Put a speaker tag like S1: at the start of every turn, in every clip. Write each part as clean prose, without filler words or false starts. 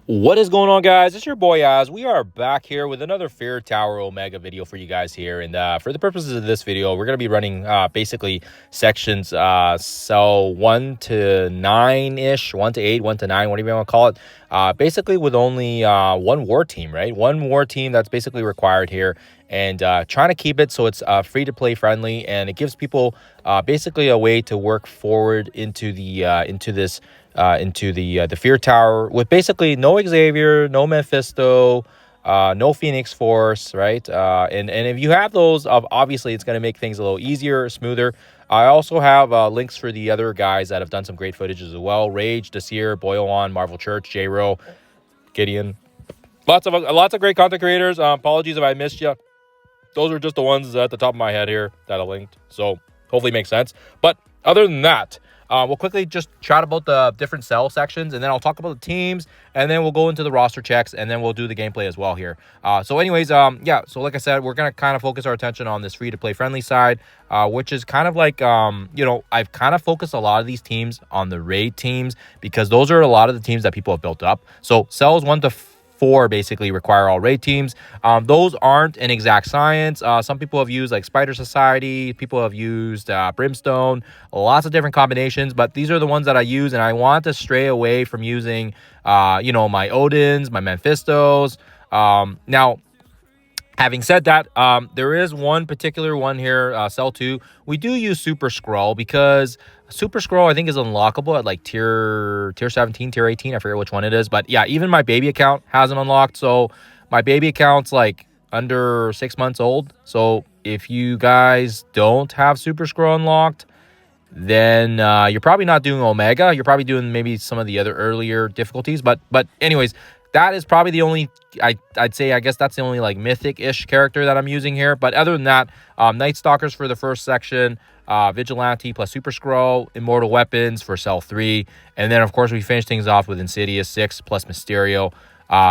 S1: What is going on, guys? It's your boy Oz. We are back here with another Fear Tower Omega video for you guys here. And for the purposes of this video, we're going to be running basically sections cell 1 to 9-ish, 1 to 8, 1 to 9, whatever you want to call it. Basically with only one war team, right? One war team that's basically required here. And trying to keep it so it's free-to-play friendly. And it gives people basically a way to work forward into the Fear Tower with basically no Xavier, no Mephisto, no Phoenix Force, right? And if you have those, obviously it's going to make things a little easier, smoother. I also have links for the other guys that have done some great footage as well: Rage, Desir, Boyolon, Marvel Church, J-Ro, Gideon. Lots of great content creators. Apologies if I missed you. Those are just the ones at the top of my head here that I linked. So hopefully it makes sense. But other than that, we'll quickly just chat about the different cell sections, and then I'll talk about the teams, and then we'll go into the roster checks, and then we'll do the gameplay as well here. So anyways, yeah, so like I said, we're going to kind of focus our attention on this free-to-play friendly side, which is kind of like, I've kind of focused a lot of these teams on the raid teams because those are a lot of the teams that people have built up. So cells 1 to 4 basically require all raid teams. Those aren't an exact science. Some people have used like Spider Society. People have used Brimstone. Lots of different combinations, but these are the ones that I use, and I want to stray away from using, my Odins, my Mephistos. Now, having said that, there is one particular one here, Cell 2. We do use Super Scroll because Super Scroll, I think, is unlockable at like tier 17, tier 18. I forget which one it is. But yeah, even my baby account hasn't unlocked. So my baby account's like under 6 months old. So if you guys don't have Super Scroll unlocked, then you're probably not doing Omega. You're probably doing maybe some of the other earlier difficulties. But anyways, that is probably the only, I'd say, I guess that's the only like mythic-ish character that I'm using here. But other than that, Night Stalkers for the first section, Vigilante plus Super Scroll, Immortal Weapons for Cell 3. And then, of course, we finish things off with Insidious 6 plus Mysterio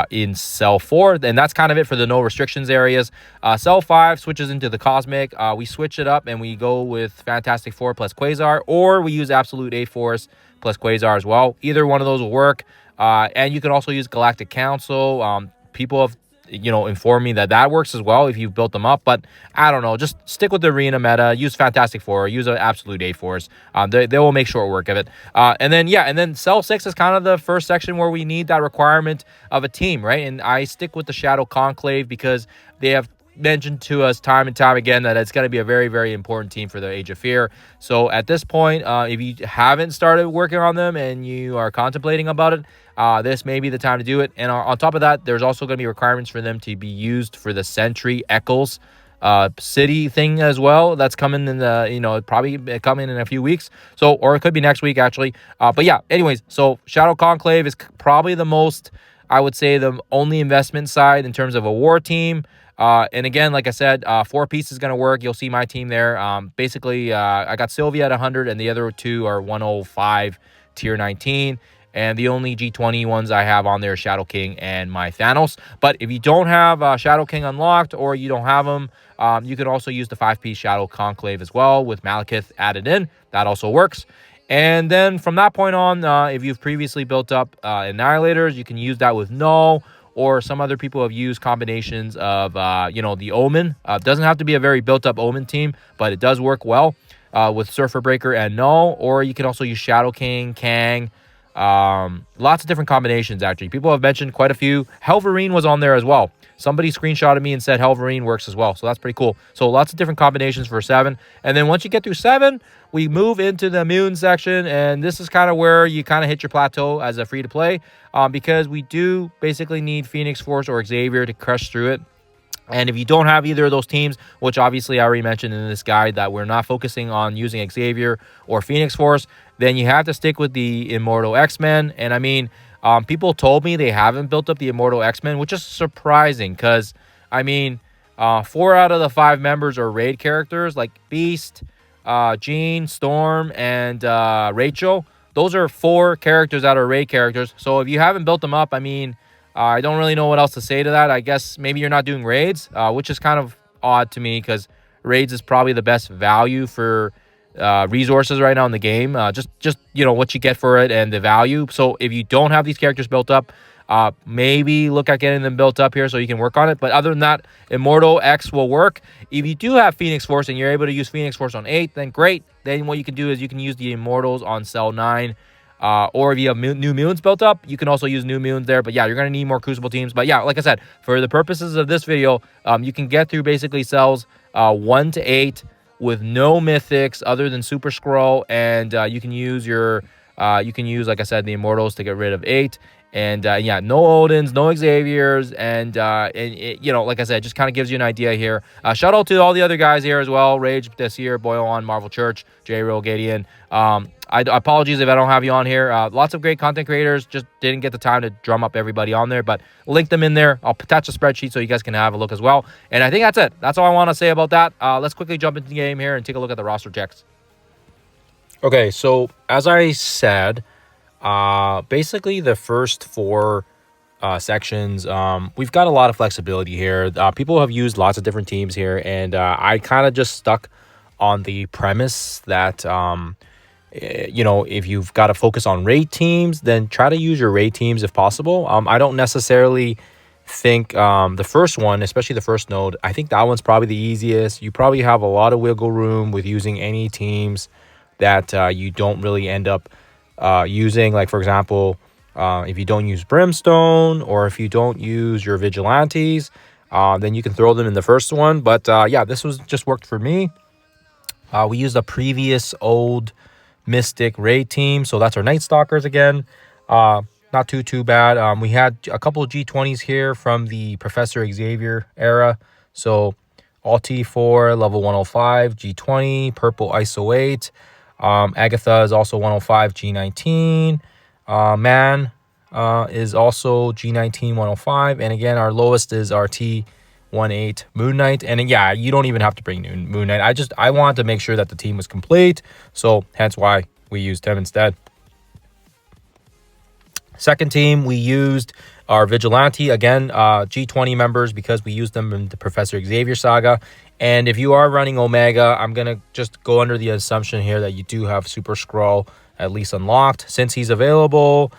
S1: in Cell 4. And that's kind of it for the no restrictions areas. Cell 5 switches into the Cosmic. We switch it up and we go with Fantastic Four plus Quasar, or we use Absolute A-Force plus Quasar as well. Either one of those will work. And you can also use Galactic Council. People have, informed me that works as well if you've built them up. But I don't know. Just stick with the arena meta. Use Fantastic Four. Use an Absolute A-Force. They will make short work of it. And then Cell 6 is kind of the first section where we need that requirement of a team, right? And I stick with the Shadow Conclave because they have mentioned to us time and time again that it's going to be a very, very important team for the Age of Fear. So at this point, if you haven't started working on them and you are contemplating about it, this may be the time to do it. And on top of that, there's also going to be requirements for them to be used for the Sentry Eccles city thing as well. That's coming in the, probably coming in a few weeks. So, or it could be next week actually. But yeah, anyways, so Shadow Conclave is probably the most, I would say, the only investment side in terms of a war team. And again, like I said, 4 pieces is going to work. You'll see my team there. Basically, I got Sylvia at 100, and the other 2 are 105, tier 19. And the only G20 ones I have on there are Shadow King and my Thanos. But if you don't have Shadow King unlocked, or you don't have them, you can also use the 5-piece Shadow Conclave as well with Malekith added in. That also works. And then from that point on, if you've previously built up Annihilators, you can use that with Null. Or some other people have used combinations of, the Omen. Doesn't have to be a very built-up Omen team, but it does work well with Surfer Breaker and Null. Or you can also use Shadow King, Kang. Lots of different combinations, actually. People have mentioned quite a few. Helverine was on there as well. Somebody screenshotted me and said Helverine works as well. So that's pretty cool. So lots of different combinations for 7. And then once you get through 7, we move into the Mutant section. And this is kind of where you kind of hit your plateau as a free-to-play. Because we do basically need Phoenix Force or Xavier to crush through it. And if you don't have either of those teams, which obviously I already mentioned in this guide that we're not focusing on using Xavier or Phoenix Force, then you have to stick with the Immortal X-Men. And I mean, people told me they haven't built up the Immortal X-Men, which is surprising because, I mean, 4 out of the 5 members are raid characters like Beast, Jean, Storm, and Rachel. Those are 4 characters that are raid characters. So if you haven't built them up, I mean, I don't really know what else to say to that. I guess maybe you're not doing raids, which is kind of odd to me because raids is probably the best value for resources right now in the game. Just what you get for it and the value. So if you don't have these characters built up, maybe look at getting them built up here so you can work on it. But other than that, Immortal X will work. If you do have Phoenix Force and you're able to use Phoenix Force on 8, then great. Then what you can do is you can use the Immortals on cell 9. Or if you have new mutants built up, you can also use new mutants there. But yeah, you're going to need more Crucible teams. But yeah, like I said, for the purposes of this video, you can get through basically cells 1 to 8 with no mythics other than Super Scroll. And you can use like I said, the Immortals to get rid of 8. And yeah, no Odins, no Xaviers, and it, like I said, just kind of gives you an idea here. Shout out to all the other guys here as well: Rage this year, Boyle on Marvel Church, J-Real, Gideon. I apologies if I don't have you on here. Lots of great content creators, just didn't get the time to drum up everybody on there, but link them in there. I'll attach a spreadsheet so you guys can have a look as well. And I think that's it. That's all I want to say about that. Let's quickly jump into the game here and take a look at the roster checks. Okay, so as I said, basically the first 4 sections, we've got a lot of flexibility here. People have used lots of different teams here, and I kind of just stuck on the premise that if you've got to focus on raid teams, then try to use your raid teams if possible. I don't necessarily think the first one, especially the first node, I think that one's probably the easiest. You probably have a lot of wiggle room with using any teams that you don't really end up using. Like, for example, if you don't use Brimstone or if you don't use your Vigilantes, then you can throw them in the first one. But yeah, this was just worked for me. We used a previous old Mystic raid team, so that's our Night Stalkers again. Not too bad. We had a couple of G20s here from the Professor Xavier era, so all T4 level 105 G20, purple ISO 8. Agatha is also 105 G19. Man is also G19 105, and again our lowest is our T18 Moon Knight. And yeah, you don't even have to bring Moon Knight. I wanted to make sure that the team was complete, so hence why we used him instead. Second team, we used our Vigilante, again, G20 members, because we used them in the Professor Xavier saga. And if you are running Omega, I'm going to just go under the assumption here that you do have Super Skrull at least unlocked, since he's available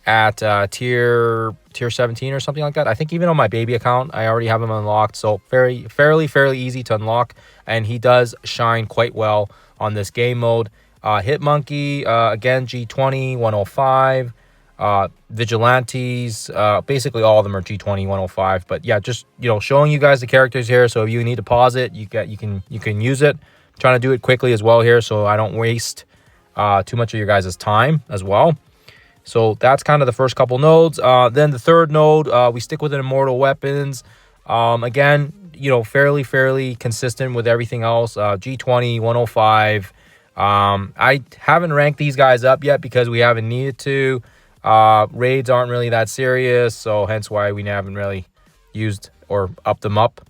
S1: at tier 17 or something like that. I think even on my baby account, I already have him unlocked. So fairly easy to unlock. And he does shine quite well on this game mode. Hitmonkey, again, G20, 105. Vigilantes, basically all of them are G20 105. But yeah, just showing you guys the characters here, so if you need to pause it, you can use it. I'm trying to do it quickly as well here, so I don't waste too much of your guys' time as well. So that's kind of the first couple nodes. Then the third node, we stick with an Immortal Weapons. Again, fairly consistent with everything else. G20 105. I haven't ranked these guys up yet because we haven't needed to. Raids aren't really that serious, so hence why we haven't really used or upped them up.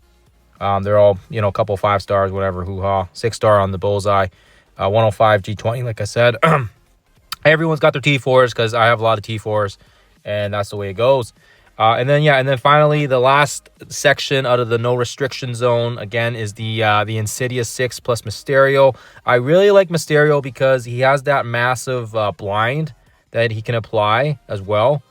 S1: They're all, a couple 5 stars, whatever, hoo-ha. 6-star on the bullseye. 105 G20, like I said. Everyone's got their T4s because I have a lot of T4s, and that's the way it goes. And then finally, the last section out of the no restriction zone, again, is the Insidious 6 plus Mysterio. I really like Mysterio because he has that massive blind that he can apply as well.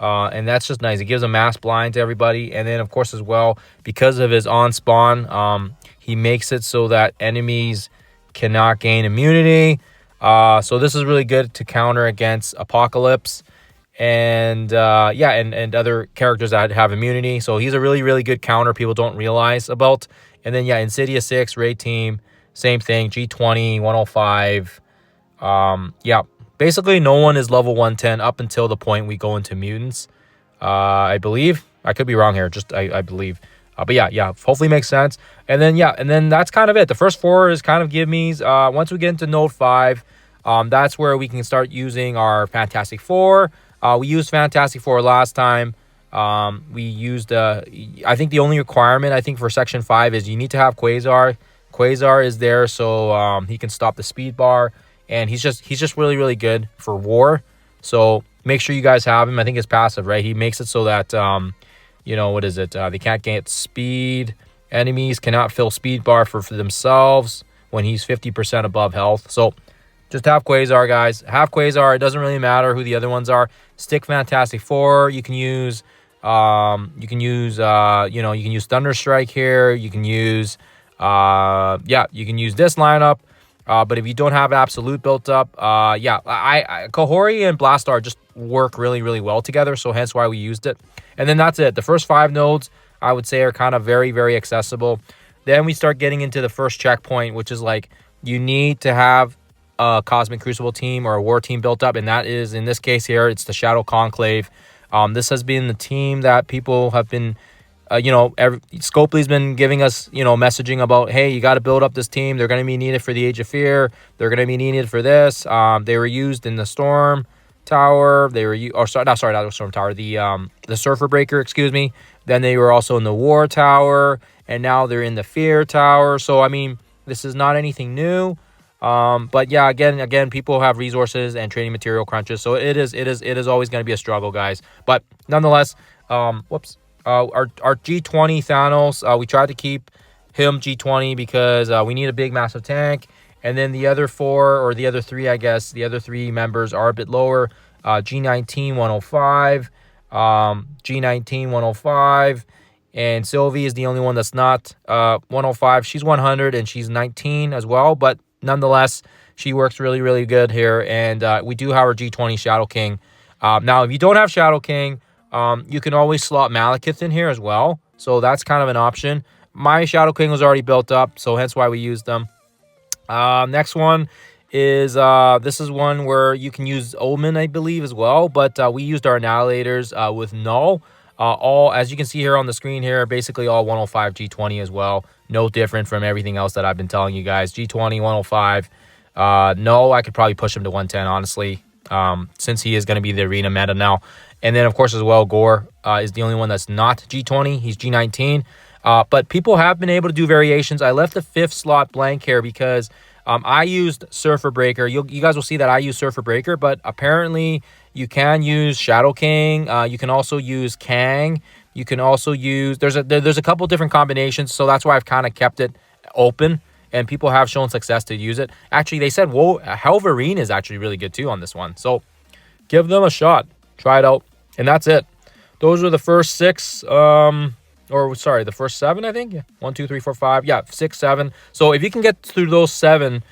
S1: And that's just nice. It gives a mass blind to everybody. And then, of course, as well, because of his on-spawn, he makes it so that enemies cannot gain immunity. So this is really good to counter against Apocalypse and and other characters that have immunity. So he's a really good counter people don't realize about. And then Insidious 6 raid team, same thing, G20 105. Basically no one is level 110 up until the point we go into mutants. I believe, I could be wrong here, just I believe. But hopefully makes sense. And then that's kind of it. The first 4 is kind of gimmies. Once we get into node 5, that's where we can start using our Fantastic Four. We used Fantastic Four last time. We used, I think the only requirement, for Section 5 is you need to have Quasar. Quasar is there so he can stop the speed bar. And he's just really good for war. So make sure you guys have him. I think it's passive, right? He makes it so that, they can't get speed. Enemies cannot fill speed bar for themselves when he's 50% above health. So Just have Quasar, guys. Have Quasar. It doesn't really matter who the other ones are. Stick Fantastic Four. You can use you can use Thunderstrike here. You can use you can use this lineup. But if you don't have Absolute built up, Kahori and Blastar just work really, really well together. So hence why we used it. And then that's it. The first 5 nodes, I would say, are kind of very, very accessible. Then we start getting into the first checkpoint, which is like you need to have a Cosmic Crucible team or a war team built up. And that is, in this case here, it's the Shadow Conclave. This has been the team that people have been... Scopely's been giving us, messaging about, hey, you got to build up this team. They're going to be needed for the Age of Fear. They're going to be needed for this. They were used in the Storm Tower. They were, not the Storm Tower, the Surfer Breaker, excuse me. Then they were also in the War Tower, and now they're in the Fear Tower. So, I mean, this is not anything new. But yeah, again, people have resources and training material crunches. So it is always going to be a struggle, guys. But nonetheless, our G20 Thanos, we tried to keep him G20 because we need a big, massive tank. And then the other 4, or the other 3, I guess, the other 3 members are a bit lower. G19 105, G19 105, and Sylvie is the only one that's not 105. She's 100 and she's 19 as well, but nonetheless, she works really, really good here. And we do have our G20 Shadow King. Now, if you don't have Shadow King, you can always slot Malekith in here as well. So that's kind of an option. My Shadow King was already built up, so hence why we used them. Next one is, this is one where you can use Omen, I believe, as well. But we used our Annihilators with Null. All, as you can see here on the screen here, basically all 105 G20 as well. No different from everything else that I've been telling you guys. G20, 105. Null, I could probably push him to 110, honestly, since he is going to be the arena meta now. And then, of course, as well, Gore is the only one that's not G20. He's G19. But people have been able to do variations. I left the 5th slot blank here because I used Surfer Breaker. You guys will see that I use Surfer Breaker, but apparently you can use Shadow King. You can also use Kang. You can also use... There's a couple different combinations, so that's why I've kind of kept it open, and people have shown success to use it. Actually, they said, whoa, Helverine is actually really good too on this one. So give them a shot. Try it out. And that's it. Those are the first 6... the first 7, I think. 1, 2, 3, 4, 5. Yeah, 6, 7. So if you can get through those 7,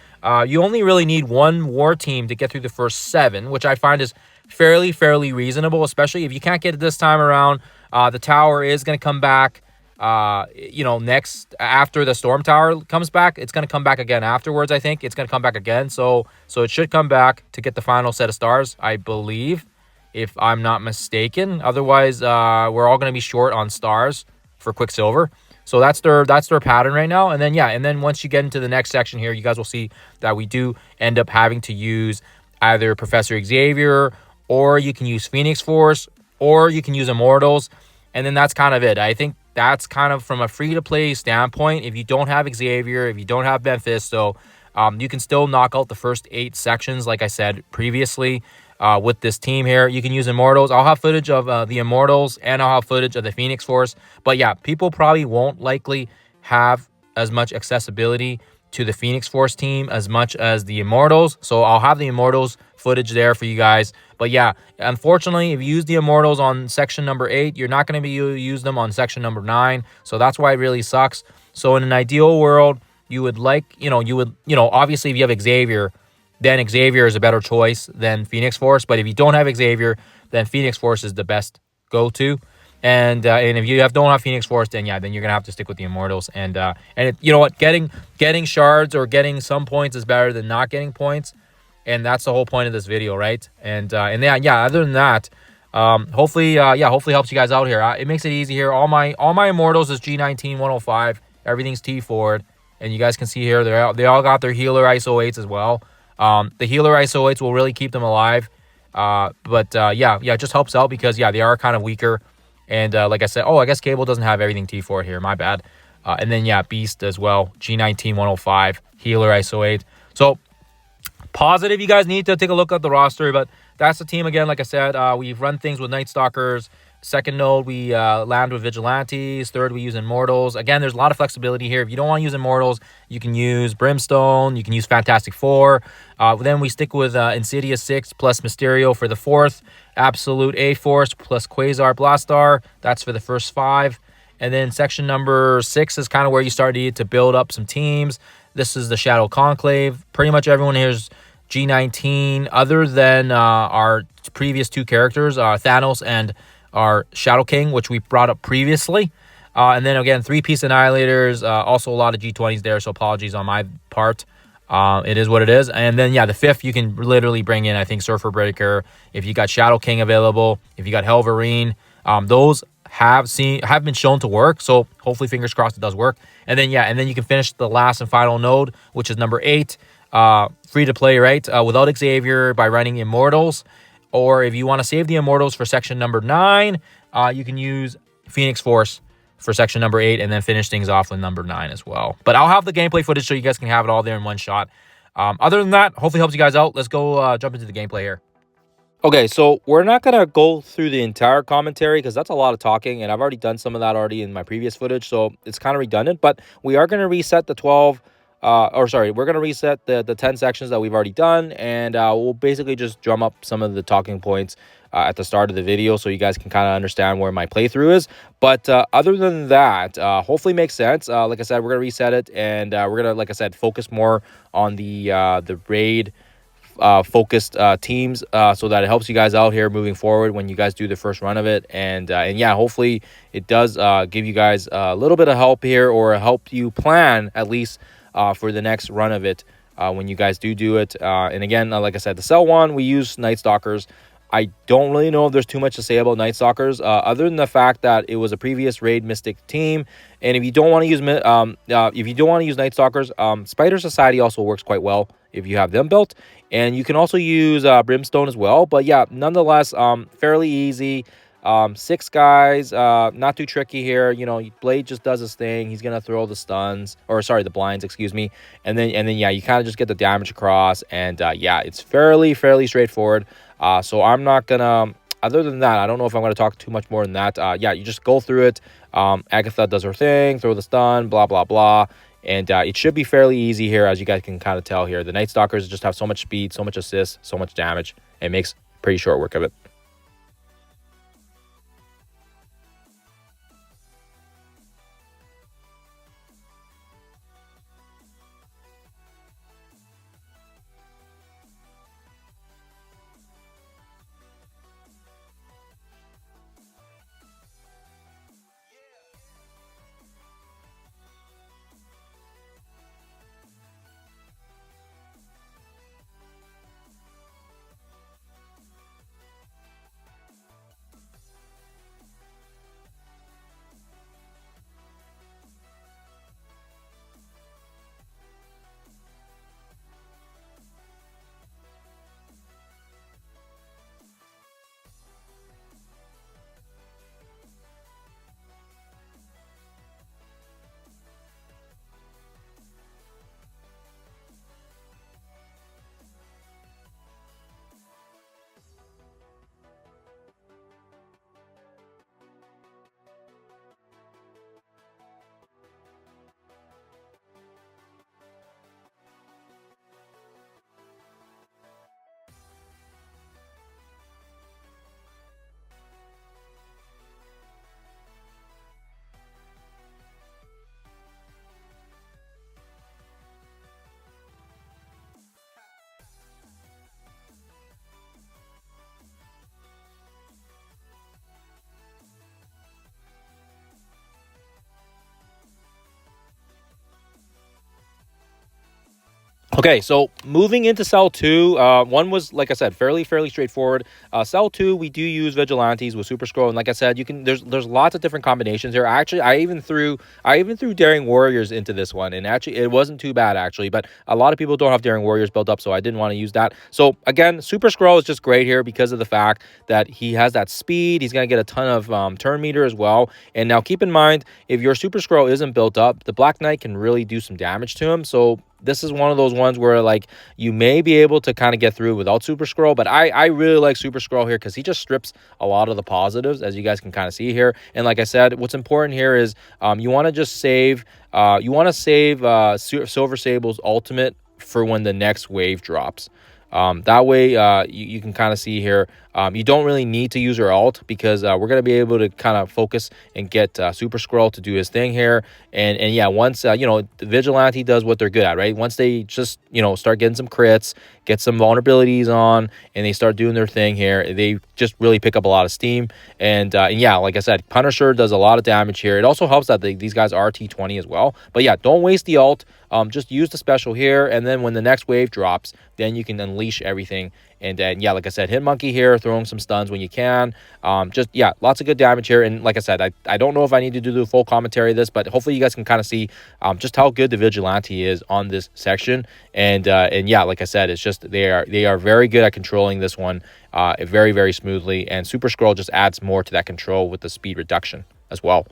S1: you only really need 1 war team to get through the first 7, which I find is fairly reasonable, especially if you can't get it this time around. The tower is going to come back, next after the Storm Tower comes back. It's going to come back again afterwards, I think. It's going to come back again. So it should come back to get the final set of stars, I believe, if I'm not mistaken. Otherwise, we're all going to be short on stars for Quicksilver. So that's their pattern right now. And then once you get into the next section here, you guys will see that we do end up having to use either Professor Xavier, or you can use Phoenix Force, or you can use Immortals. And then that's kind of it. I think that's kind of from a free-to-play standpoint. If you don't have Xavier, if you don't have Mephisto, you can still knock out the first 8 sections, like I said previously. With this team here, you can use Immortals. I'll have footage of the Immortals, and I'll have footage of the Phoenix Force. But yeah, people probably won't likely have as much accessibility to the Phoenix Force team as much as the Immortals. So I'll have the Immortals footage there for you guys. But yeah, unfortunately, if you use the Immortals on section number 8, you're not going to be able to use them on section number 9. So that's why it really sucks. So in an ideal world, you would obviously if you have Xavier, then Xavier is a better choice than Phoenix Force. But if you don't have Xavier, then Phoenix Force is the best go-to. And if you don't have Phoenix Force, then you're gonna have to stick with the Immortals. And you know what, getting shards or getting some points is better than not getting points. And that's the whole point of this video, right? And other than that, hopefully helps you guys out here. It makes it easy here. All my Immortals is G19 105. Everything's T forward, and you guys can see here they all got their healer ISO 8s as well. The healer ISO 8s will really keep them alive. It just helps out because they are kind of weaker. And like I said, I guess Cable doesn't have everything T4 here. My bad. And then Beast as well. G19 105 healer ISO 8. So positive, you guys need to take a look at the roster, but that's the team again. Like I said, we've run things with Night Stalkers, Second node, we land with Vigilantes. Third, we use Immortals. Again, there's a lot of flexibility here. If you don't want to use Immortals, you can use Brimstone. You can use Fantastic Four. Then we stick with Insidious 6 plus Mysterio for the fourth. Absolute A-Force plus Quasar Blastar. That's for the first 5. And then section number 6 is kind of where you start to build up some teams. This is the Shadow Conclave. Pretty much everyone here is G19, other than our previous 2 characters, Thanos and our Shadow King, which we brought up previously. And then again, 3-piece Annihilators, also a lot of G20s there, so apologies on my part. It is what it is. And then, yeah, the 5th, you can literally bring in, I think, Surfer Breaker. If you got Shadow King available, if you got Helverine, those have been shown to work, so hopefully, fingers crossed, it does work. And then, yeah, and then you can finish the last and final node, which is number 8, free to play, right, without Xavier by running Immortals. Or if you want to save the Immortals for section number 9, you can use Phoenix Force for section number 8 and then finish things off with number 9 as well. But I'll have the gameplay footage so you guys can have it all there in one shot. Other than that, hopefully helps you guys out. Let's go jump into the gameplay here. Okay, so we're not going to go through the entire commentary because that's a lot of talking, and I've already done some of that already in my previous footage, so it's kind of redundant. But we are going to reset the 12... we're going to reset the 10 sections that we've already done, and we'll basically just drum up some of the talking points at the start of the video so you guys can kind of understand where my playthrough is. But other than that, hopefully makes sense. Like I said, we're going to reset it, and we're going to, like I said, focus more on the raid focused teams so that it helps you guys out here moving forward when you guys do the first run of it. And yeah, hopefully it does give you guys a little bit of help here, or help you plan at least for the next run of it when you guys do it. And again, like I said, the Cell 1, we use Night Stalkers. I don't really know if there's too much to say about Night Stalkers, other than the fact that it was a previous Raid Mystic team. And if you don't want to use Night Stalkers, Spider Society also works quite well if you have them built. And you can also use Brimstone as well. But yeah, nonetheless, fairly easy. 6 guys, not too tricky here. You know, Blade just does his thing. He's gonna throw the stuns, or sorry, the blinds, excuse me. And then yeah, you kind of just get the damage across, and yeah, it's fairly straightforward. So I'm not gonna. Other than that, I don't know if I'm gonna talk too much more than that. Yeah, you just go through it. Agatha does her thing, throw the stun, blah blah blah. And it should be fairly easy here, as you guys can kind of tell here. The Night Stalkers just have so much speed, so much assist, so much damage. It makes pretty short work of it. Okay, so moving into Cell 2, one was, like I said, fairly straightforward. Cell 2, we do use Vigilantes with Super Scroll, and like I said, you can there's lots of different combinations here. Actually, I even threw Daring Warriors into this one, and actually it wasn't too bad actually. But a lot of people don't have Daring Warriors built up, so I didn't want to use that. So again, Super Scroll is just great here because of the fact that he has that speed. He's gonna get a ton of turn meter as well. And now keep in mind, if your Super Scroll isn't built up, the Black Knight can really do some damage to him. So this is one of those ones where like you may be able to kind of get through without Super Scroll, but I really like Super Scroll here because he just strips a lot of the positives, as you guys can kind of see here. And like I said, what's important here is you want to just save Silver Sable's ultimate for when the next wave drops. That way, you can kind of see here, you don't really need to use her ult because we're going to be able to kind of focus and get Super Scroll to do his thing here. And yeah, once, the Vigilante does what they're good at, right? Once they just, start getting some crits, get some vulnerabilities on, and they start doing their thing here, they just really pick up a lot of steam. And yeah, like I said, Punisher does a lot of damage here. It also helps that these guys are T20 as well. But yeah, don't waste the ult. Just use the special here, and then when the next wave drops, then you can unleash everything. And then, yeah, like I said, hit monkey here, throwing some stuns when you can. Yeah, lots of good damage here. And like I said, I don't know if I need to do the full commentary of this, but hopefully you guys can kind of see just how good the Vigilante is on this section. And yeah, like I said, it's just they are very good at controlling this one very, very smoothly. And Super Scroll just adds more to that control with the speed reduction as well.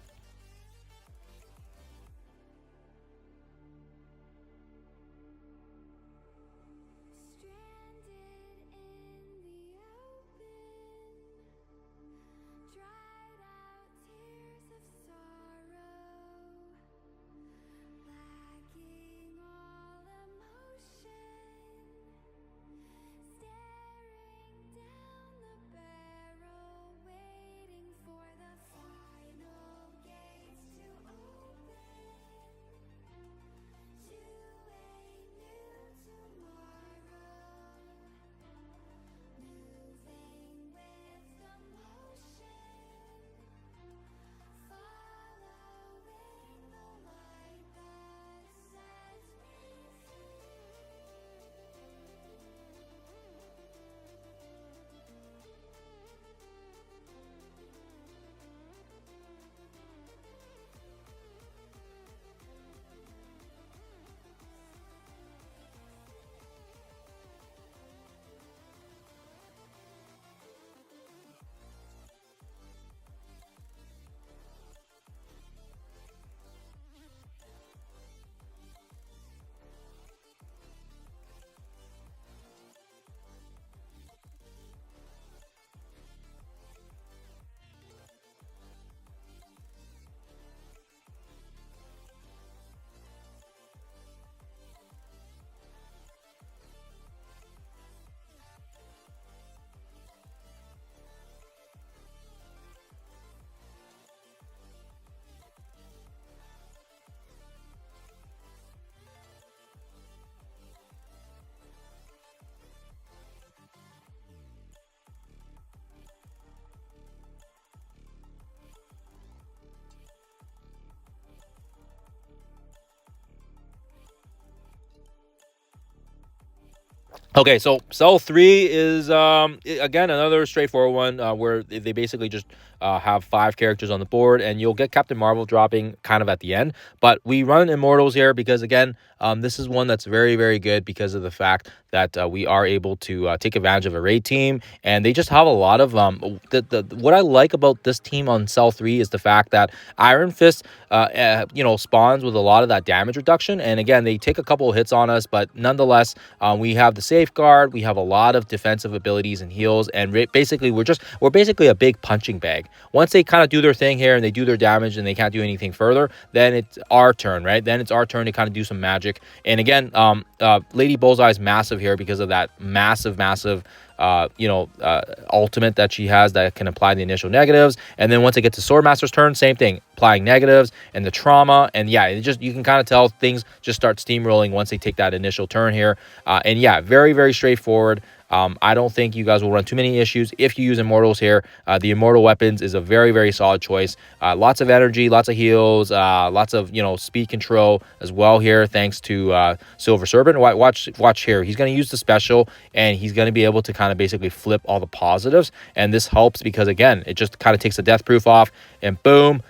S1: Okay, so cell 3 is again another straightforward one where they basically just have 5 characters on the board, and you'll get Captain Marvel dropping kind of at the end. But we run Immortals here because, again, this is one that's very, very good because of the fact that we are able to take advantage of a raid team, and they just have a lot of what I like about this team on cell 3 is the fact that Iron Fist spawns with a lot of that damage reduction, and again, they take a couple of hits on us, but nonetheless, we have the safeguard, we have a lot of defensive abilities and heals, and basically we're basically a big punching bag. Once they kind of do their thing here and they do their damage and they can't do anything further, then it's our turn, right? Then it's our turn to kind of do some magic. And again, Lady Bullseye's massive here because of that massive ultimate that she has that can apply the initial negatives. And then once it gets to Swordmaster's turn, same thing, applying negatives and the trauma. And yeah, you can kind of tell things just start steamrolling once they take that initial turn here. And yeah, very, very straightforward. I don't think you guys will run too many issues if you use Immortals here. The Immortal Weapons is a very, very solid choice. Lots of energy, lots of heals, lots of, speed control as well here, thanks to Silver Serpent. Watch here. He's going to use the special, and he's going to be able to kind of basically flip all the positives. And this helps because, again, it just kind of takes the death proof off, and boom,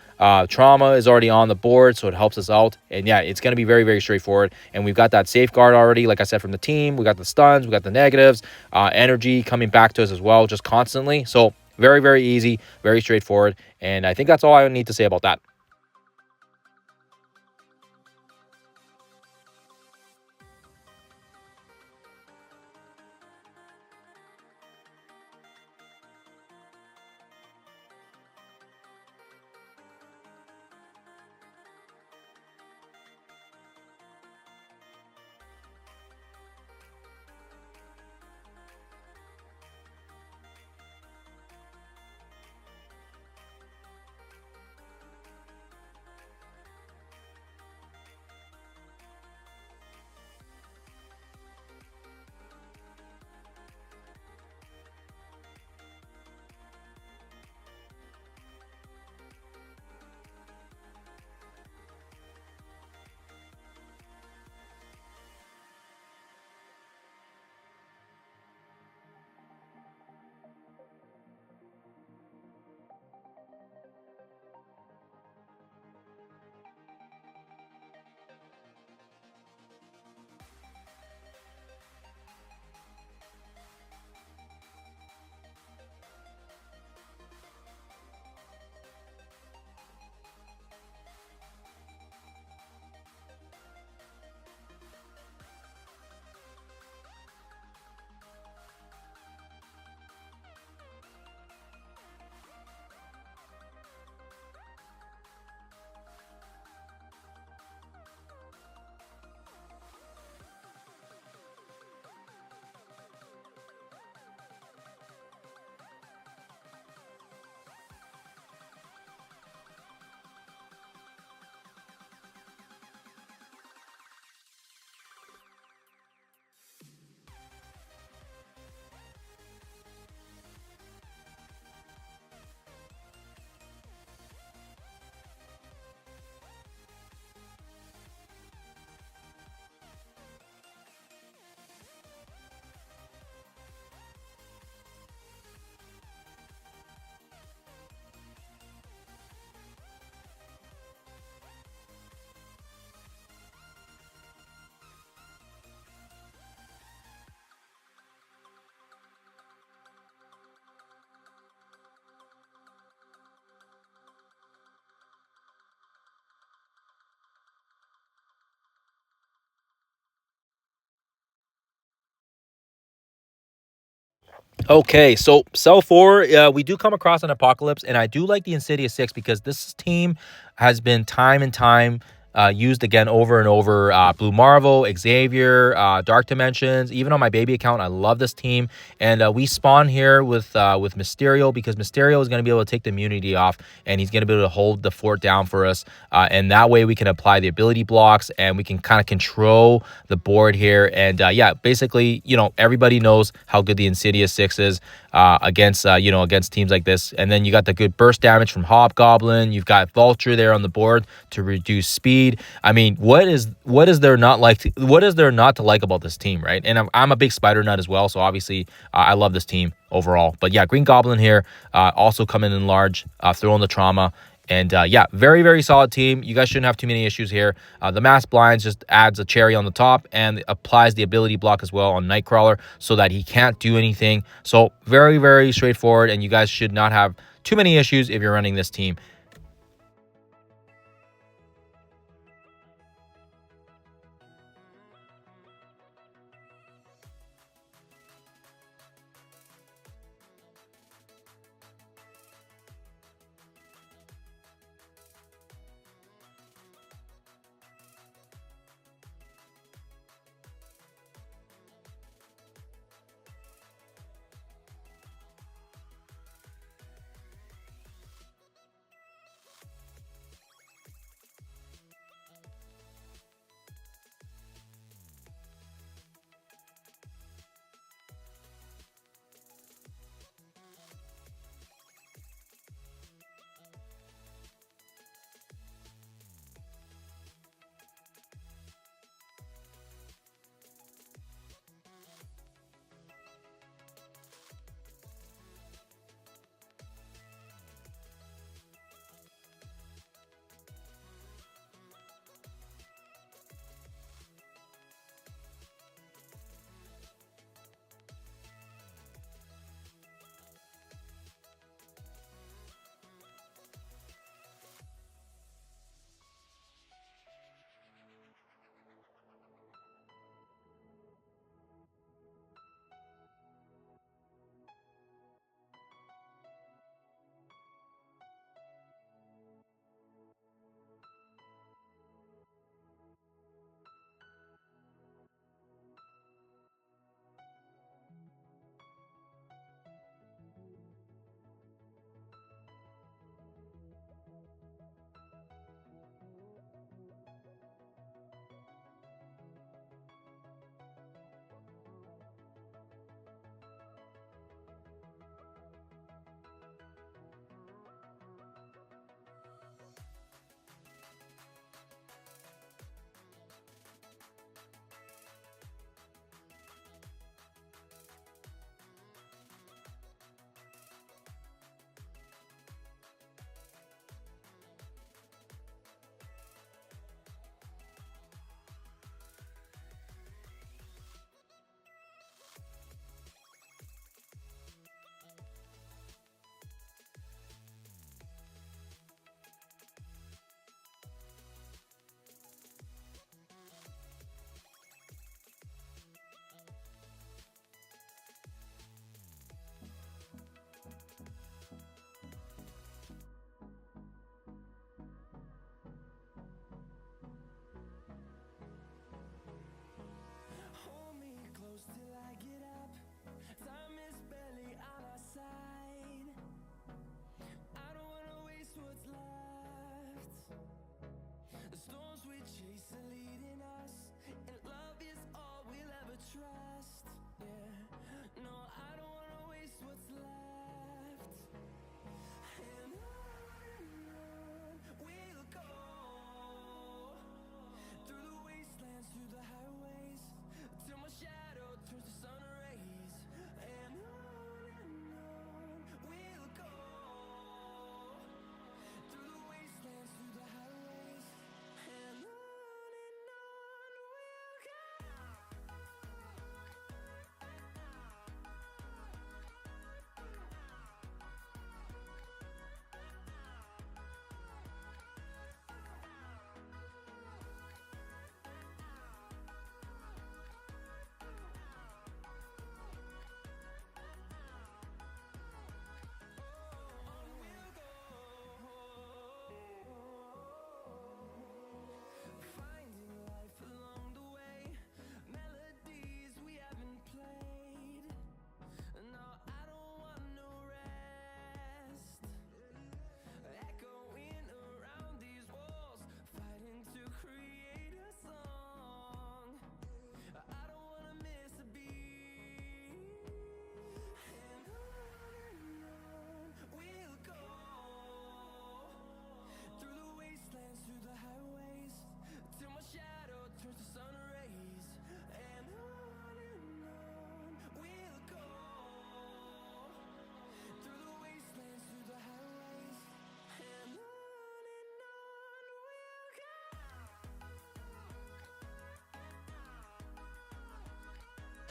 S1: trauma is already on the board, so it helps us out. And yeah, it's going to be very, very straightforward. And we've got that safeguard already, like I said, from the team. We got the stuns, we got the negatives, energy coming back to us as well, just constantly. So very, very easy, very straightforward. And I think that's all I need to say about that. Okay, so cell 4, we do come across an Apocalypse, and I do like the Insidious 6 because this team has been time and time used again over and over. Blue Marvel, Xavier, Dark Dimensions, even on my baby account, I love this team. And we spawn here with Mysterio because Mysterio is going to be able to take the immunity off, and he's going to be able to hold the fort down for us. And that way we can apply the ability blocks, and we can kind of control the board here. And yeah, basically, everybody knows how good the Insidious 6 is against against teams like this. And then you got the good burst damage from Hobgoblin. You've got Vulture there on the board to reduce speed. I mean, what is there not to like about this team, right? And I'm a big Spider Nut as well, so obviously I love this team overall. But yeah, Green Goblin here also coming in large, throwing the trauma. And yeah, very, very solid team. You guys shouldn't have too many issues here. The Mass Blinds just adds a cherry on the top and applies the ability block as well on Nightcrawler so that he can't do anything. So very, very straightforward, and you guys should not have too many issues if you're running this team.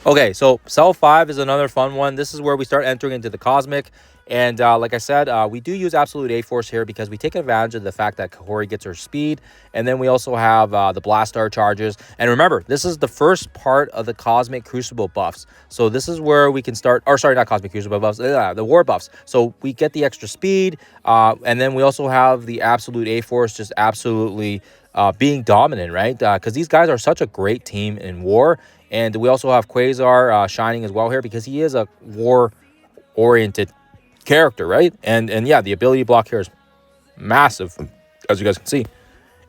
S1: Okay, so cell 5 is another fun one. This is where we start entering into the cosmic. And like I said, we do use absolute A-Force here because we take advantage of the fact that Kahori gets her speed. And then we also have the Blast Star charges. And remember, this is the first part of the Cosmic Crucible buffs. So this is where we can start, or sorry, not Cosmic Crucible buffs, the War buffs. So we get the extra speed. And then we also have the absolute A-Force just absolutely being dominant, right? Because these guys are such a great team in War. And we also have Quasar shining as well here because he is a war-oriented character, right? And yeah, the ability block here is massive, as you guys can see.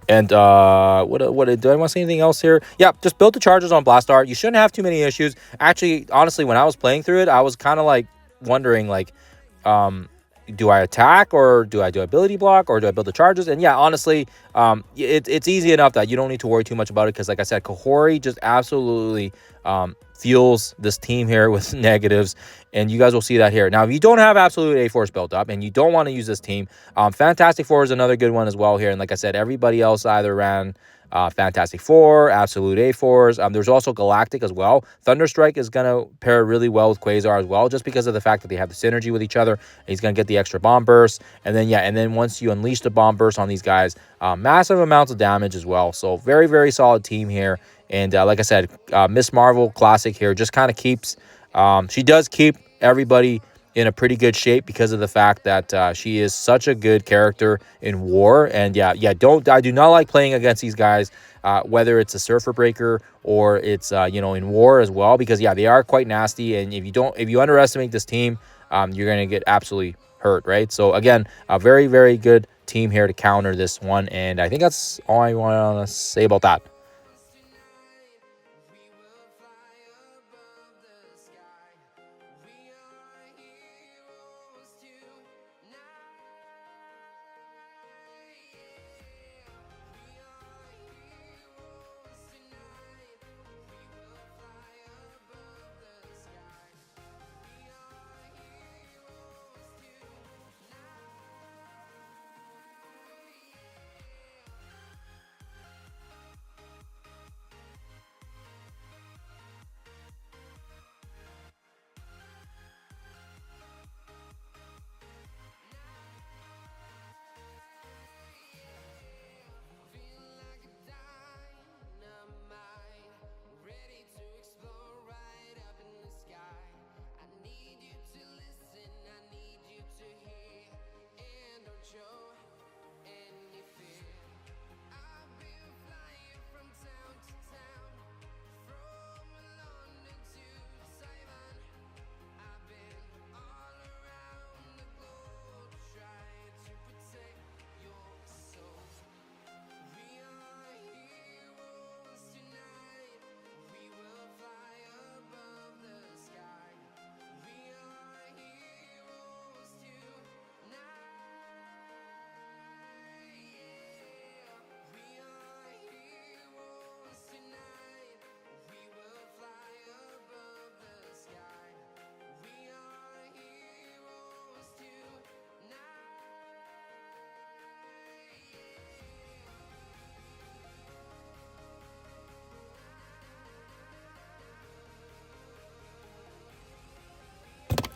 S1: And what do I want to say anything else here? Yeah, just build the charges on Blast Art. You shouldn't have too many issues. Actually, honestly, when I was playing through it, I was kind of like wondering, like, do I attack or do I do ability block or do I build the charges? And yeah, honestly, it's easy enough that you don't need to worry too much about it because, like I said, Kahori just absolutely fuels this team here with negatives, and you guys will see that here. Now, if you don't have absolute A-Force built up and you don't want to use this team, Fantastic Four is another good one as well here. And like I said, everybody else either ran Fantastic Four, Absolute A-Force. There's also Galactic as well. Thunderstrike is going to pair really well with Quasar as well, just because of the fact that they have the synergy with each other. He's going to get the extra bomb burst. And then, yeah, and then once you unleash the bomb burst on these guys, massive amounts of damage as well. So very, very solid team here. And like I said, Miss Marvel Classic here just kind of keeps, she does keep everybody in a pretty good shape because of the fact that she is such a good character in War. And yeah, I do not like playing against these guys, whether it's a Surfer Breaker or it's in War as well, because yeah, they are quite nasty. And if you underestimate this team, you're gonna get absolutely hurt, right? So again, a very, very good team here to counter this one. And I think that's all I want to say about that.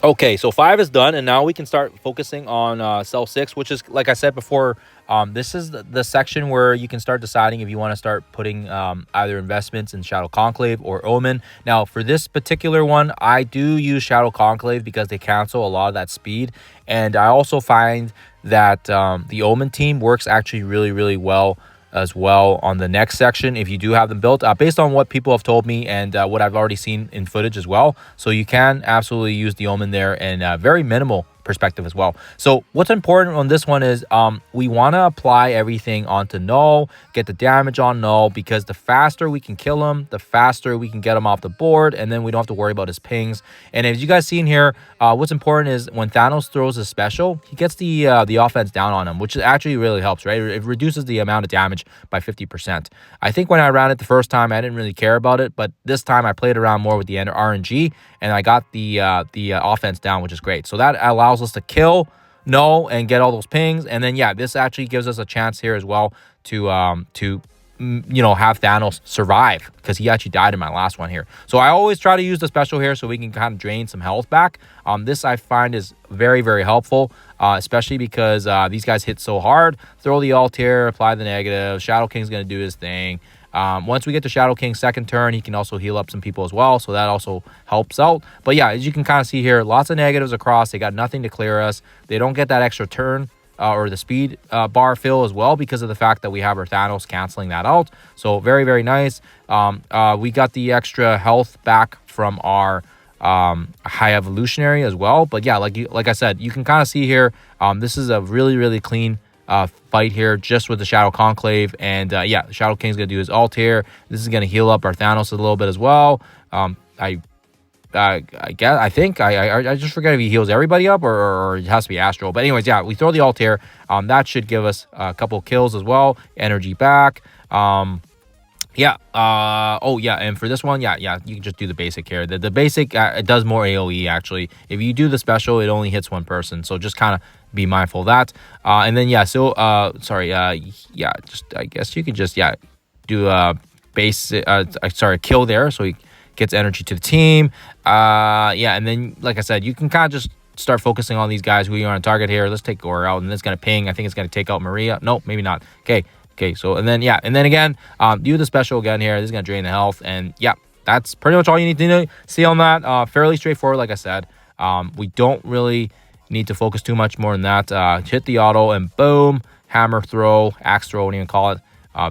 S1: Okay, so 5 is done, and now we can start focusing on cell 6, which is, like I said before, this is the section where you can start deciding if you want to start putting either investments in Shadow Conclave or Omen. Now, for this particular one, I do use Shadow Conclave because they cancel a lot of that speed, and I also find that the Omen team works actually really, really well as well on the next section if you do have them built, based on what people have told me and what I've already seen in footage as well. So you can absolutely use the Omen there, and very minimal perspective as well. So what's important on this one is we want to apply everything onto null, get the damage on null, because the faster we can kill him, the faster we can get him off the board, and then we don't have to worry about his pings. And as you guys seen here, what's important is when Thanos throws his special, he gets the offense down on him, which actually really helps, right? It reduces the amount of damage by 50%. I think when I ran it the first time, I didn't really care about it, but this time I played around more with the RNG, and I got the offense down, which is great. So that allows us to kill null and get all those pings. And then yeah, this actually gives us a chance here as well to you know, have Thanos survive, because he actually died in my last one here. So I always try to use the special here so we can kind of drain some health back. This I find is very, very helpful, especially because these guys hit so hard. Throw the ult here, apply the negative. Shadow King's going to do his thing. Once we get to Shadow King's second turn, he can also heal up some people as well, so that also helps out. But yeah, as you can kind of see here, lots of negatives across. They got nothing to clear us. They don't get that extra turn or the speed bar fill as well, because of the fact that we have our Thanos canceling that out. So very, very nice. We got the extra health back from our high evolutionary as well. But yeah, like I said, you can kind of see here, this is a really, really clean fight here, just with the Shadow Conclave. And yeah, the Shadow King's gonna do his ult here. This is gonna heal up our Thanos a little bit as well. I think I just forget if he heals everybody up, or it has to be Astral. But anyways, yeah, we throw the ult here. That should give us a couple kills as well. Energy back. Yeah. Oh yeah. And for this one, yeah, you can just do the basic here. The basic, it does more AoE actually. If you do the special, it only hits one person. So just kind of be mindful of that. And then yeah. So sorry. Yeah. Just I guess you could just do a basic. Kill there. So he gets energy to the team. Yeah. And then like I said, you can kind of just start focusing on these guys who you want to target here. Let's take Gore out, and it's gonna ping. I think it's gonna take out Maria. No, maybe not. Okay, so and then again, do the special again here. This is gonna drain the health, and yeah, that's pretty much all you need to see on that. Fairly straightforward, like I said. We don't really need to focus too much more than that. Hit the auto, and boom, hammer throw, axe throw, whatever you call it.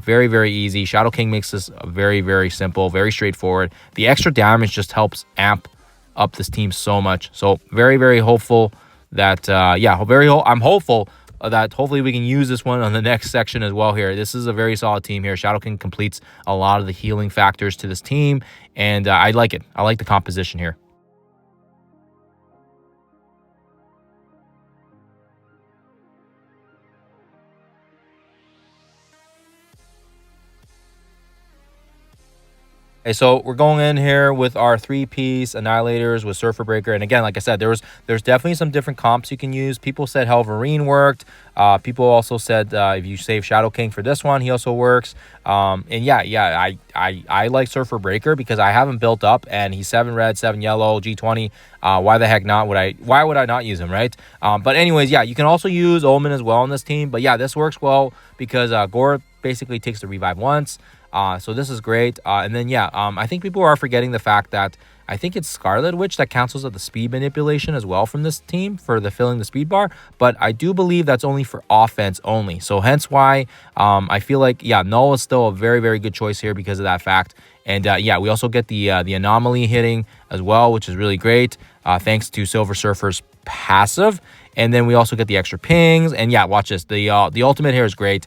S1: Very, very easy. Shadow King makes this very, very simple, very straightforward. The extra damage just helps amp up this team so much. So very, very hopeful that I'm hopeful that hopefully we can use this one on the next section as well here. This is a very solid team here. Shadow King completes a lot of the healing factors to this team, and I like it. I like the composition here. Okay, so we're going in here with our 3-piece annihilators with Surfer Breaker. And again, like I said, there's definitely some different comps you can use. People said Helverine worked. People also said if you save Shadow King for this one, he also works. And yeah, I like Surfer Breaker because I haven't built up, and he's 7 red, 7 yellow, G20. Why the heck not? Why would I not use him, right? But anyways, yeah, you can also use Omen as well on this team. But yeah, this works well because Gore basically takes the revive once. So this is great. And then, yeah, I think people are forgetting the fact that I think it's Scarlet Witch that cancels out the speed manipulation as well from this team for the filling the speed bar. But I do believe that's only for offense only. So hence why I feel like, yeah, Null is still a very, very good choice here because of that fact. And yeah, we also get the anomaly hitting as well, which is really great. Thanks to Silver Surfer's passive. And then we also get the extra pings. And yeah, watch this. The ultimate here is great.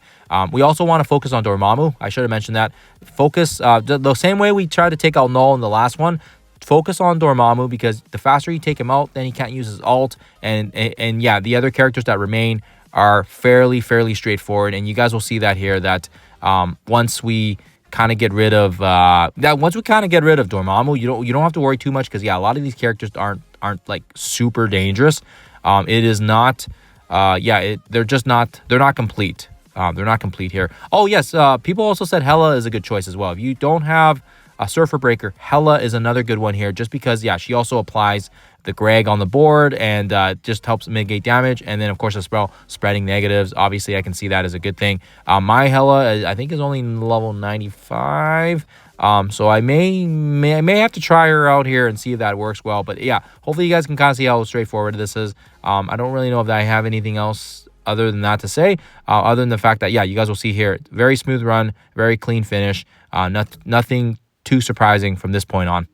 S1: We also want to focus on Dormammu. I should have mentioned that. Focus the same way we tried to take out Null in the last one. Focus on Dormammu because the faster you take him out, then he can't use his ult. And yeah, the other characters that remain are fairly straightforward. And you guys will see that here that once we kind of get rid of Dormammu, you don't have to worry too much because yeah, a lot of these characters aren't like super dangerous. It is not they're not complete. They're not complete here. Oh yes, people also said Hela is a good choice as well. If you don't have a Surfer Breaker, Hela is another good one here just because yeah, she also applies the Greg on the board and just helps mitigate damage. And then of course the spell spreading negatives, obviously I can see that as a good thing. My Hela I think is only level 95. So I may have to try her out here and see if that works well. But yeah, hopefully you guys can kind of see how straightforward this is. I don't really know if I have anything else other than that to say, other than the fact that yeah, you guys will see here, very smooth run, very clean finish, nothing too surprising from this point on.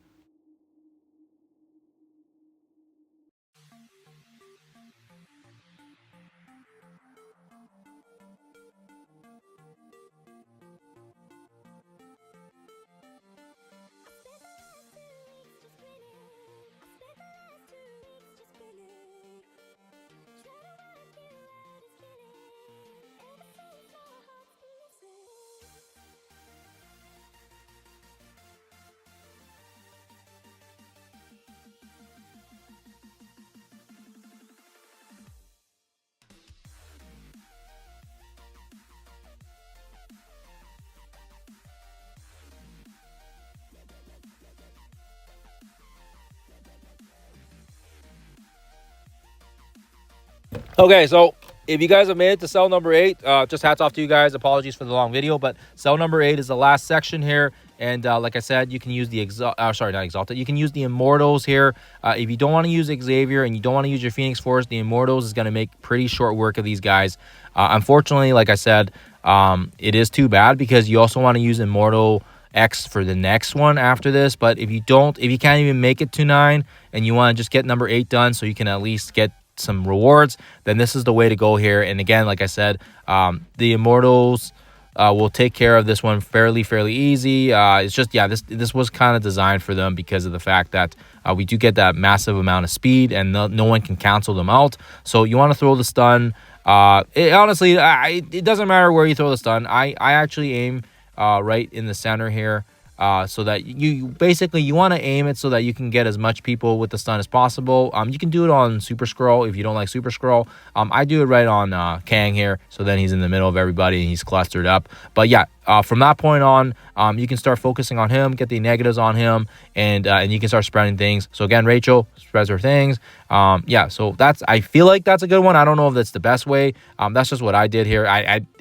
S1: Okay, so if you guys have made it to cell number 8, just hats off to you guys. Apologies for the long video, but cell number 8 is the last section here. And like I said, you can use the you can use the Immortals here. If you don't want to use Xavier and you don't want to use your Phoenix Force, the Immortals is going to make pretty short work of these guys. Unfortunately, like I said, it is too bad because you also want to use Immortal X for the next one after this. But if you can't even make it to 9 and you want to just get number 8 done so you can at least get some rewards, then this is the way to go here. And again, like I said, the Immortals will take care of this one fairly easy. It's just, yeah, this was kind of designed for them because of the fact that we do get that massive amount of speed and no one can cancel them out. So you want to throw the stun. Honestly, it doesn't matter where you throw the stun. I actually aim right in the center here. So that you want to aim it so that you can get as much people with the stun as possible. You can do it on Super Scroll if you don't like Super Scroll. I do it right on Kang here, so then he's in the middle of everybody and he's clustered up. But yeah, from that point on, you can start focusing on him, get the negatives on him, and you can start spreading things. So again, Rachel spreads her things. Yeah, so I feel like that's a good one. I don't know if that's the best way. That's just what I did here.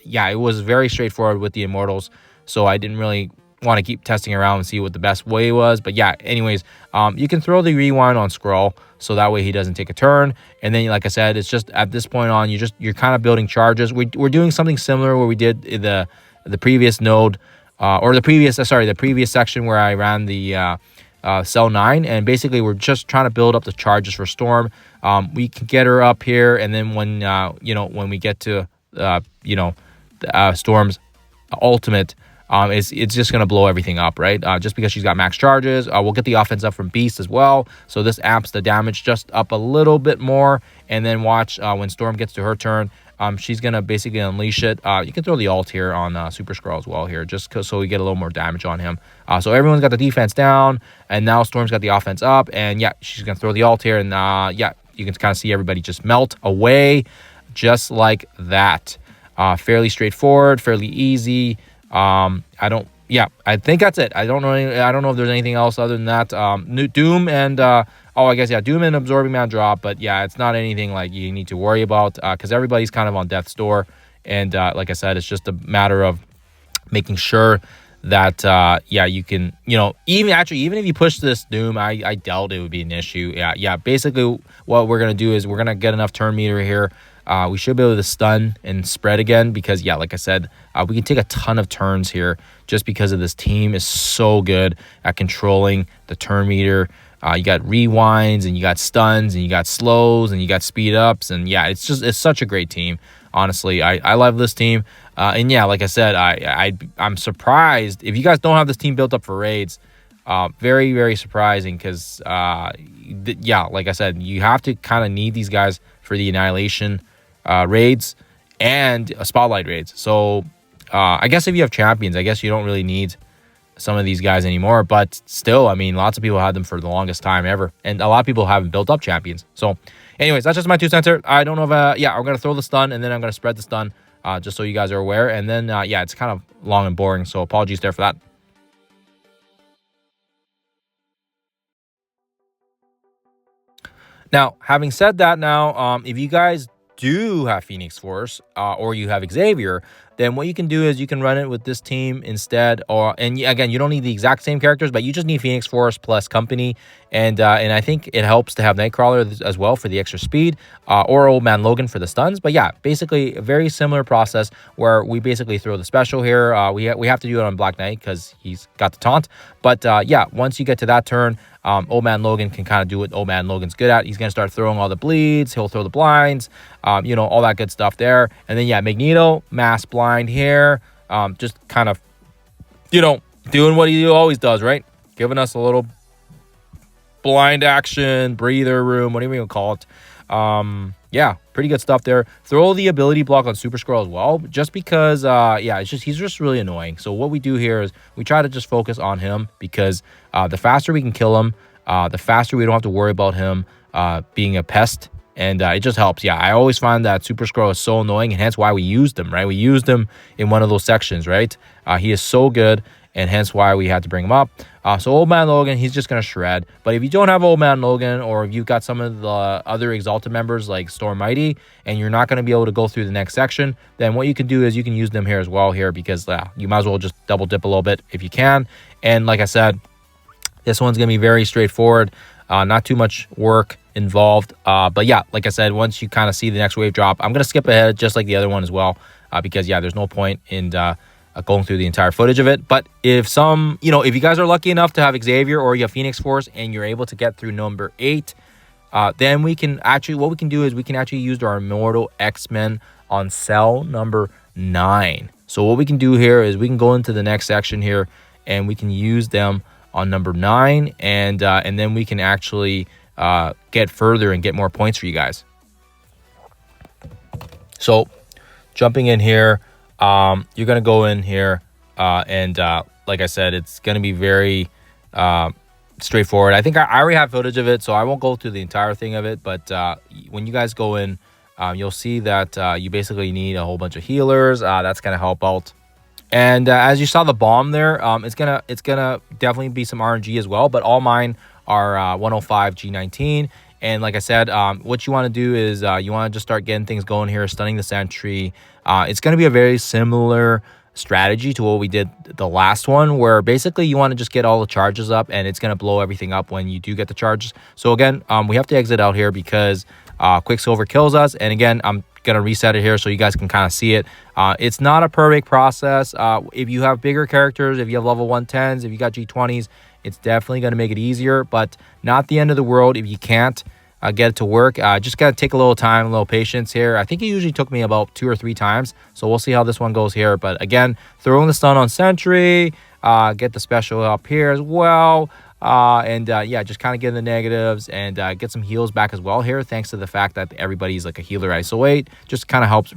S1: Yeah, it was very straightforward with the Immortals, so I didn't really want to keep testing around and see what the best way was. But yeah, anyways, you can throw the rewind on Skrull so that way he doesn't take a turn. And then, like I said, it's just at this point on, you're kind of building charges. We're doing something similar where we did in the previous node, or the previous section where I ran the cell 9, and basically we're just trying to build up the charges for Storm. We can get her up here, and then when when we get to Storm's ultimate, it's just going to blow everything up, right? Just because she's got max charges. We'll get the offense up from Beast as well. So this amps the damage just up a little bit more. And then watch when Storm gets to her turn, she's going to basically unleash it. You can throw the ult here on Super Skrull as well here, just so we get a little more damage on him. So everyone's got the defense down, and now Storm's got the offense up. And yeah, she's going to throw the ult here. And yeah, you can kind of see everybody just melt away just like that. Fairly straightforward, fairly easy. I think that's it. I don't know if there's anything else other than that. Doom and Doom and Absorbing Man drop, but yeah, it's not anything like you need to worry about because everybody's kind of on death's door. And like I said, it's just a matter of making sure that you can, even if you push this Doom, I doubt it would be an issue. Yeah, basically what we're gonna do is we're gonna get enough turn meter here. We should be able to stun and spread again because, yeah, like I said, we can take a ton of turns here just because of this team is so good at controlling the turn meter. You got rewinds and you got stuns and you got slows and you got speed ups. And, yeah, it's such a great team. Honestly, I love this team. And, yeah, like I said, I'm surprised. If you guys don't have this team built up for raids, very, very surprising because, like I said, you have to kind of need these guys for the Annihilation raids and spotlight raids. So I guess if you have champions, I guess you don't really need some of these guys anymore, but still, I mean, lots of people had them for the longest time ever, and a lot of people haven't built up champions. So anyways, that's just my 2 cents here. I don't know if I'm gonna throw the stun and then I'm gonna spread the stun just so you guys are aware. And then it's kind of long and boring, so apologies there for that. Now, having said that, if you guys do have Phoenix Force or you have Xavier, then what you can do is you can run it with this team instead. And again, you don't need the exact same characters, but you just need Phoenix Force plus company. And I think it helps to have Nightcrawler as well for the extra speed, or Old Man Logan for the stuns. But yeah, basically a very similar process where we basically throw the special here. We have to do it on Black Knight because he's got the taunt. But yeah, once you get to that turn, Old Man Logan can kind of do what Old Man Logan's good at. He's going to start throwing all the bleeds. He'll throw the blinds, all that good stuff there. And then, yeah, Magneto, mass blind here, just kind of, doing what he always does, right? Giving us a little blind action, breather room, whatever you call it. Yeah, pretty good stuff there. Throw the ability block on Super Skrull as well, just because, he's just really annoying. So what we do here is we try to just focus on him because the faster we can kill him, the faster we don't have to worry about him being a pest. And it just helps. Yeah, I always find that Super Skrull is so annoying, and hence why we used him, right? We used him in one of those sections, right? He is so good. and hence why we had to bring him up. So Old Man Logan, he's just going to shred. But if you don't have Old Man Logan, or if you've got some of the other Exalted members like Storm Mighty, and you're not going to be able to go through the next section, then what you can do is you can use them here as well here, because you might as well just double dip a little bit if you can. And like I said, this one's going to be very straightforward. Not too much work involved. But yeah, like I said, once you kind of see the next wave drop, I'm going to skip ahead just like the other one as well, because yeah, there's no point in going through the entire footage of it. But if if you guys are lucky enough to have Xavier or you have Phoenix Force and you're able to get through number 8, then what we can do is we can actually use our Immortal X-Men on cell number 9. So what we can do here is we can go into the next section here and we can use them on number 9, and then we can actually get further and get more points for you guys. So jumping in here, you're gonna go in here, and like I said, it's gonna be very straightforward. I think I already have footage of it, so I won't go through the entire thing of it. But when you guys go in, you'll see that you basically need a whole bunch of healers. That's gonna help out. And as you saw the bomb there, it's gonna definitely be some RNG as well. But all mine are 105 G19. And like I said, what you want to do is you want to just start getting things going here, stunning the sentry. It's going to be a very similar strategy to what we did the last one, where basically you want to just get all the charges up, and it's going to blow everything up when you do get the charges. So again, we have to exit out here because Quicksilver kills us. And again, I'm going to reset it here so you guys can kind of see it. It's not a perfect process. If you have bigger characters, if you have level 110s, if you got G20s, it's definitely going to make it easier, but not the end of the world if you can't get it to work. Just got to take a little time, a little patience here. I think it usually took me about 2 or 3 times, so we'll see how this one goes here. But again, throwing the stun on sentry, get the special up here as well, and yeah, just kind of get in the negatives and get some heals back as well here, thanks to the fact that everybody's like a healer ISO 8. Just kind of helps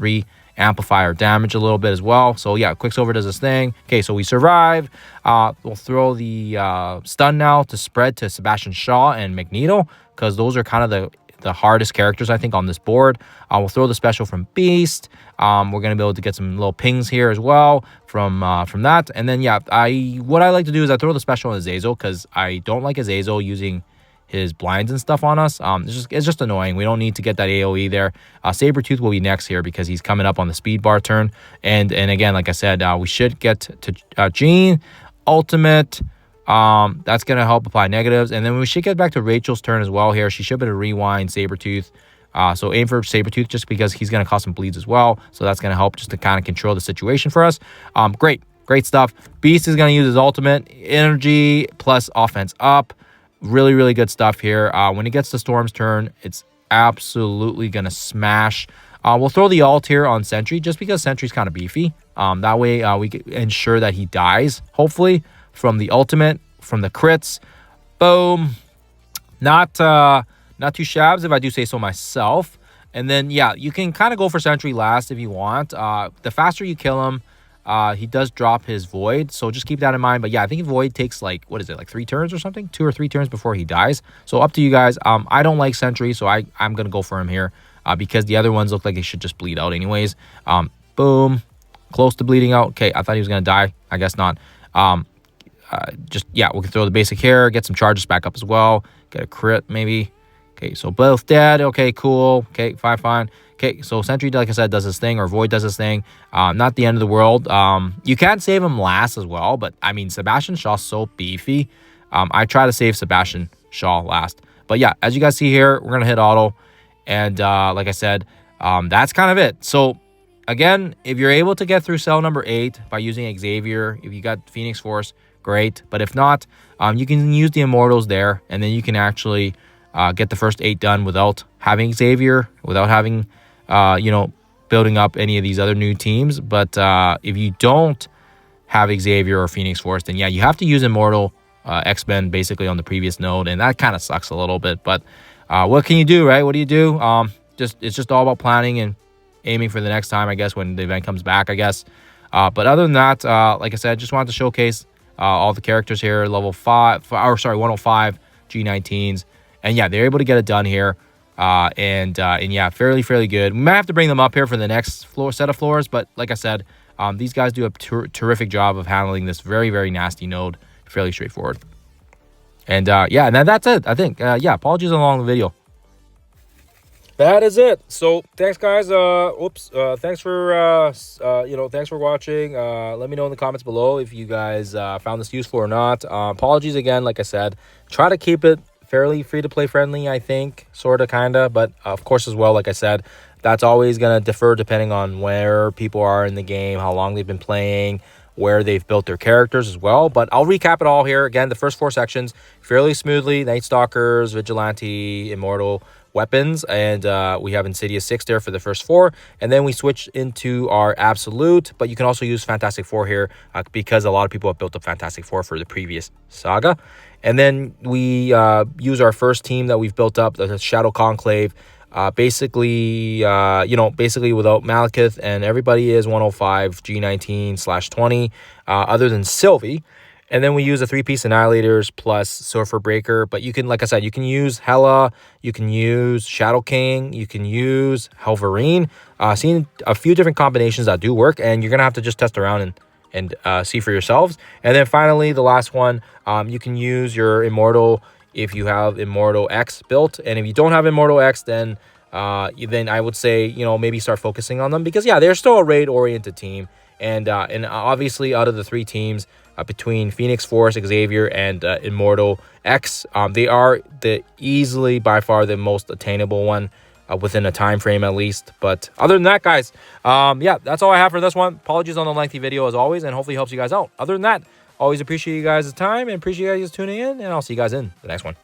S1: amplify our damage a little bit as well. So yeah, Quicksilver does this thing. Okay, so we survive. We'll throw the stun now to spread to Sebastian Shaw and Magneto, because those are kind of the hardest characters I think on this board. We'll throw the special from Beast. We're gonna be able to get some little pings here as well from that. And then yeah, what I like to do is I throw the special on Azazel, because I don't like Azazel using his blinds and stuff on us. It's just annoying. We don't need to get that AoE there. Sabretooth will be next here because he's coming up on the speed bar turn. And again, like I said, we should get to Jean Ultimate. That's going to help apply negatives. And then we should get back to Rachel's turn as well here. She should be able to rewind Sabretooth. So aim for Sabretooth just because he's going to cause some bleeds as well. So that's going to help just to kind of control the situation for us. Great stuff. Beast is going to use his ultimate. Energy plus offense up. Really, really good stuff here. When it gets to Storm's turn, it's absolutely going to smash. We'll throw the ult here on Sentry just because Sentry's kind of beefy. That way we can ensure that he dies, hopefully, from the ultimate, from the crits. Boom. Not too shabs, if I do say so myself. And then, yeah, you can kind of go for Sentry last if you want. The faster you kill him, he does drop his Void, so just keep that in mind. But yeah, I think Void takes like, what is it, like 3 turns or something? 2 or 3 turns before he dies. So up to you guys. I don't like Sentry, so I'm going to go for him here because the other ones look like they should just bleed out anyways. Boom. Close to bleeding out. Okay, I thought he was going to die. I guess not. Yeah, we can throw the basic here, get some charges back up as well. Get a crit maybe. Okay, so both dead. Okay, cool. Okay, fine. Okay, so Sentry, like I said, does his thing, or Void does his thing. Not the end of the world. You can save him last as well, but I mean, Sebastian Shaw's so beefy. I try to save Sebastian Shaw last. But yeah, as you guys see here, we're going to hit auto. And like I said, that's kind of it. So again, if you're able to get through cell number 8 by using Xavier, if you got Phoenix Force, great. But if not, you can use the Immortals there, and then you can actually get the first 8 done without having Xavier, without having building up any of these other new teams. But if you don't have Xavier or Phoenix Force, then yeah, you have to use Immortal X-Men basically on the previous node, and that kind of sucks a little bit. But what can you do, right? What do you do? It's just all about planning and aiming for the next time, I guess, when the event comes back, I guess. But other than that, like I said, just wanted to showcase all the characters here, level 105 G19s. And yeah, they're able to get it done here. And yeah, fairly good. We might have to bring them up here for the next set of floors, but like I said, These guys do a terrific job of handling this very, very nasty node. Fairly straightforward. And yeah, and then that's it, I think. Yeah, apologies on the long video. That is it. So thanks, guys. Thanks for thanks for watching. Let me know in the comments below if you guys found this useful or not. Apologies again, like I said. Try to keep it fairly free to play friendly, I think, sort of, kind of, but of course as well, like I said, that's always going to differ depending on where people are in the game, how long they've been playing, where they've built their characters as well. But I'll recap it all here. Again, the first 4 sections fairly smoothly: Night Stalkers, Vigilante, Immortal, weapons, and we have Insidious 6 there for the first 4, and then we switch into our Absolute. But you can also use Fantastic Four here because a lot of people have built up Fantastic Four for the previous saga. And then we use our first team that we've built up, the Shadow Conclave, basically without Malekith, and everybody is 105 G19/20 other than Sylvie. And then we use a 3-piece Annihilators plus Surfer Breaker. But you can, like I said, you can use Hela, you can use Shadow King, you can use Helverine. Seen a few different combinations that do work, and you're going to have to just test around and see for yourselves. And then finally, the last one, you can use your Immortal if you have Immortal X built. And if you don't have Immortal X, then I would say, maybe start focusing on them. Because, yeah, they're still a raid-oriented team. And obviously, out of the 3 teams, between Phoenix Force, Xavier, and Immortal X, they are easily by far the most attainable one within a time frame at least. But other than that, guys, yeah, that's all I have for this one. Apologies on the lengthy video as always, and hopefully helps you guys out. Other than that, always appreciate you guys' time and appreciate you guys tuning in, and I'll see you guys in the next one.